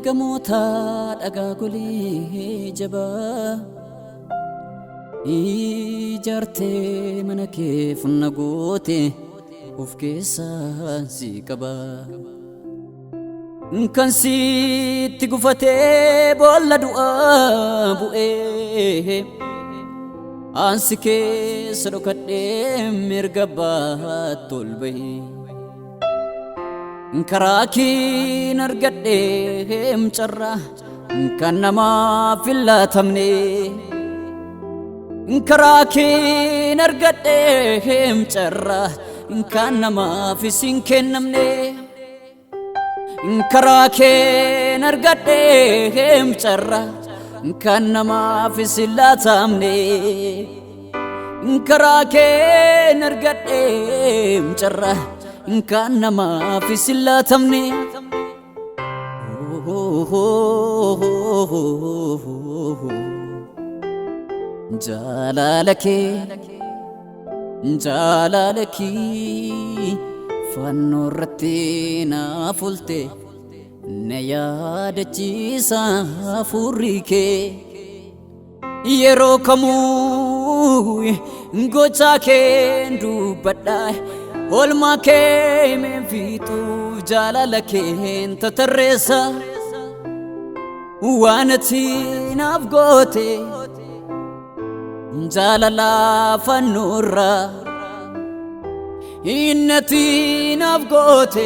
ergamoota dhagaa golee jabaa ijaartee mana kee funna goote of keessaa si qaba kan sitti gufatee boolla du'aa bu'ee ansi keessa dhokadhee mirga baattu ol bahee karaa kiin argadhee carraa kan namaaf hin laatamne karaa kiin argadhee carraa kan namaaf hin kennamne karaa kiin argadhee carraa kan namaaf hin laatamne karaa kiin argadhee carraa kan namaaf hin laatamne jaalalaki fannoo irratti naaf oolte na yaadachiisa hafuurri kee yeroo kamuu gochaa kee dubbadha olmaa kee meefitu jaalala keen tatarreessa waan ati naaf goote jaalala fannoorra innati naaf goote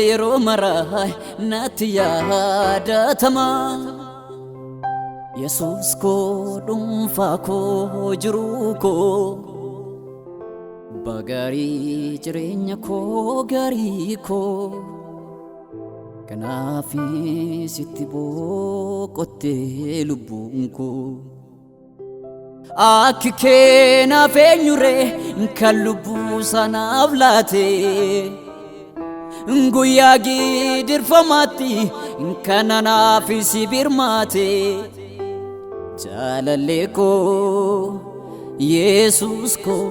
yeroo maraa natti yaadatama Yesuus koo dhuunfaa koo jiruu koo bagarii jireenya koo garii koo kanaaf sitti boqottee lubbuun koo akki kee naaf eenyuree kan lubbuu sanaaf laate guyyaa gidirfamaatti kan anaaf si birmaate jaalallee koo Yesuus koo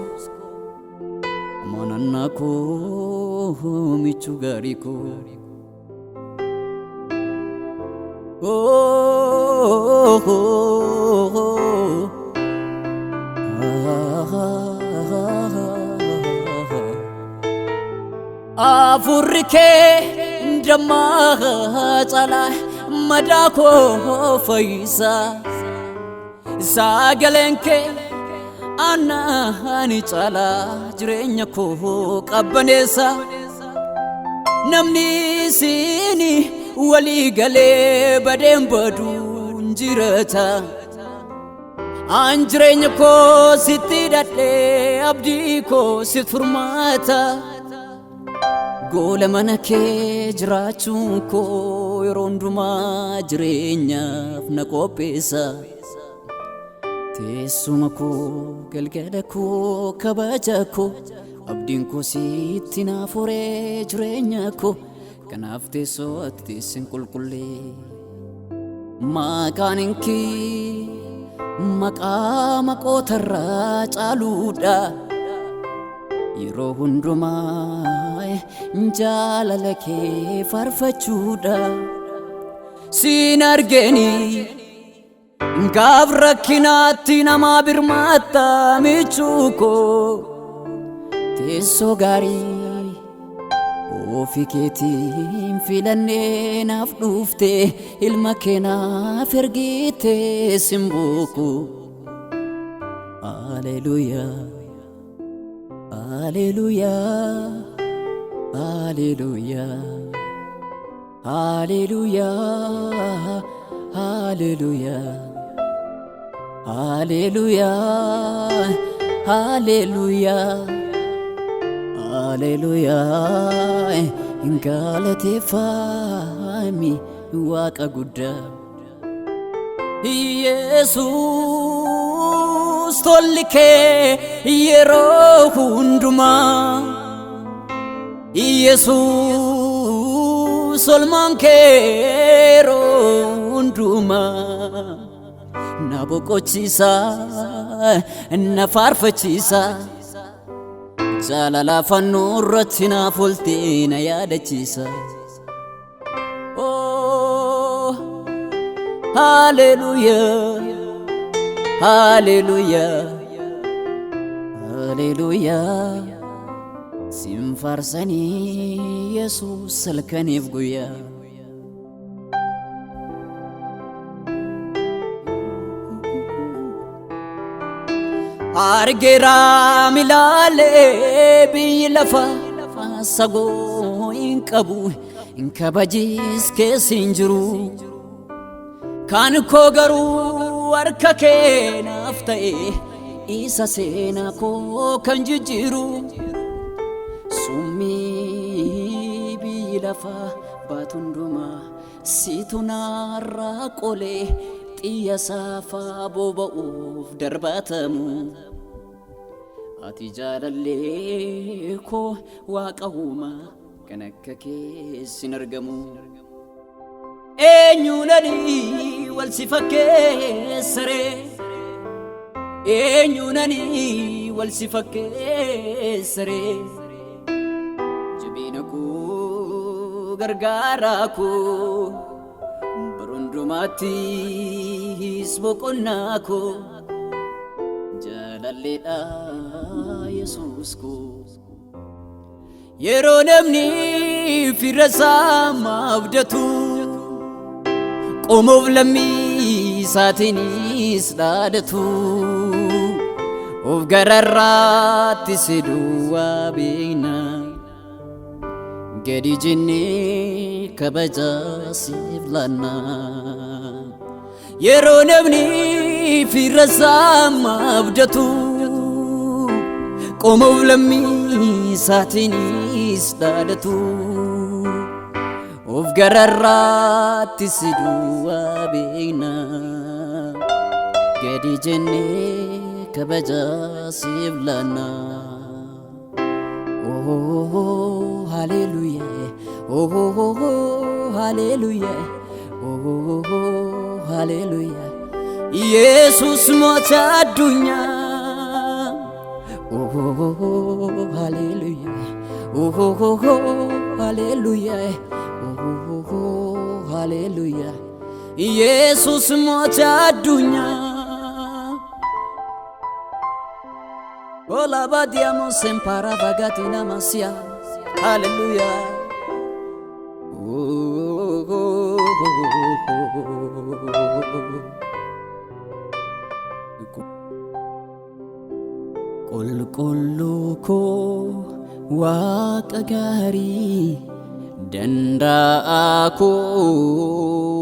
mananna koo michu gaarii koo afurri kee dammaa caalaa madaa koo fayyisa sagaleen kee anani caalaa jireenya koo qabbaneessa namni siini walii galee badeen baduun jirata an jireenya koo sitti dadhee abdii koo sitti furmaata goola mana kee jiraachuun koo yeroo hundumaa jireenyaaf na qopheessa teessuma koo galgala koo kabaja koo abdiin koo sitti naaf horee jireenya koo kanaaf teessoo ati teessin qulqullee maqaan kee maqaa maqootarraa caaluudha yeroo hundumaa jaalala kee faarfachuudha siin argeeni gaaf rakkinaatti namaa birmaatta michuu koo teessoo gaarii ofii keetiin filannee naaf dhufte ilma kee naaf ergite simbuuku Hallelujah Hallelujah Hallelujah Hallelujah Hallelujah Hallelujah Hallelujah Hallelujah galateeffami waaqa guddaa Yesuus tolli kee yeroo hundumaa Yesuus olmaan kee yeroo hundumaa na boqochiisa na faarfachiisa jaalala fannoo irratti naaf oolte na yaadachiisa Hallelujah, Hallelujah, Hallelujah. Simfarsani Jesus salkanif guya. Argira milale bilafa sago inkabu inkabajis kesinjuru kan kogaru arkake naftae isa sena ko kanjijiru sumi bilafa batunduma situna raqole tiya safa boba uf darbatamu ati jalalle ko waqahuma kanakake sinargamu enyunani wal sifake sare enyunani wal sifake sare jibinaku gargaraku barundumati isboqonnako jalaleda yesusku yero namni firasa mabdatu qomof lammi satinis dadatu of gararratti sidu wabina gedi jinni kabaja siflana yero namni firasa mabdatu qomof lammi satinis dadatu of gararratti sidu wabina gedi jinni kabaja siflana. Oh, hallelujah. Oh, hallelujah. Oh, hallelujah. Jesus mocha dunya. Oh, hallelujah. Oh, hallelujah. Oh, hallelujah. Jesus mocha dunya. Ola badiamo sempara vagatina masia. Hallelujah. Kol ko waqagari danda aku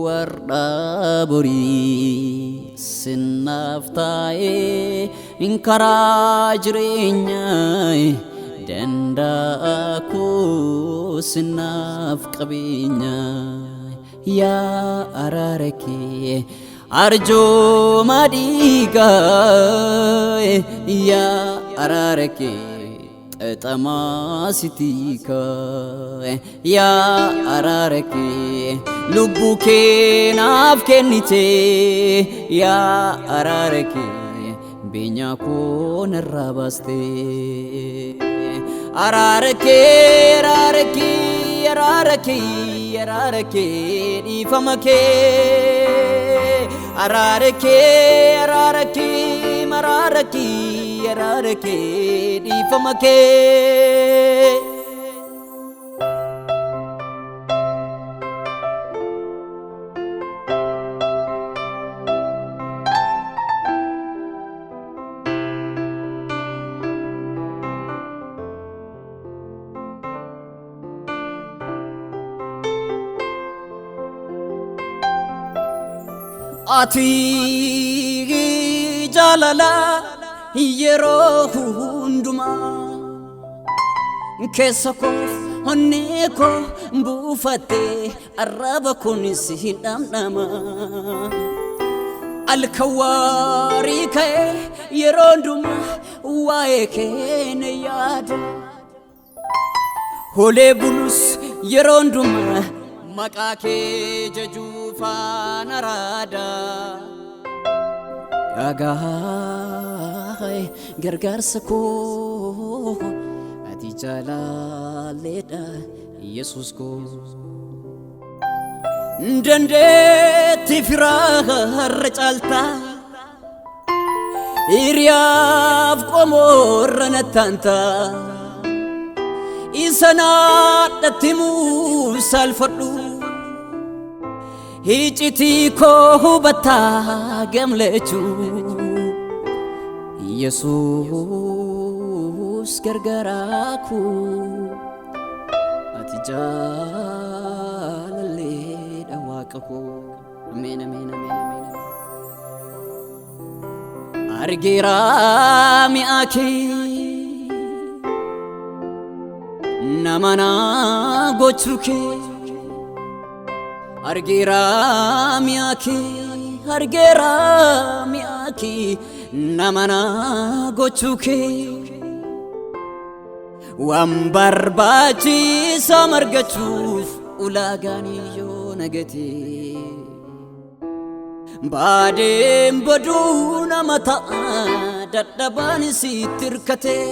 warda bori sinaftae inkarajrinya danda aku sinaf qabinya ya ararake arjo madiga ya ararake etamaasitika ya ararake lubbuke naaf kennite ya ararake binya ko narrabaste ararake ararake ararake ararake difamake ararake ararake mararake ararake difamake ati jalala yero hunduma kesako honeko bufate araba kunisi hidamnama alkawari ke yero nduma waeke ne yada hole bulus yero nduma makake jejufa narada agahay gargarsako ati jalaleda yesus ko dandeetti firaarra caalta hiriyaaf qomoorra nattanta isanaadhatti muusalfadhu hiicitii koo hubattaa gamlechuu Yesuus gargaaraa koo ati jaalalleedha waaqa koo ameen ameen ameen ameen argeera mi'a kee nama naa gochuu kee argeera mi'a kee nama naa gochuu kee waan barbaachisaa margachuuf ulaagaan yoo nagatee baadeen baduu nama ta'a dadhabaan sitti hirkatee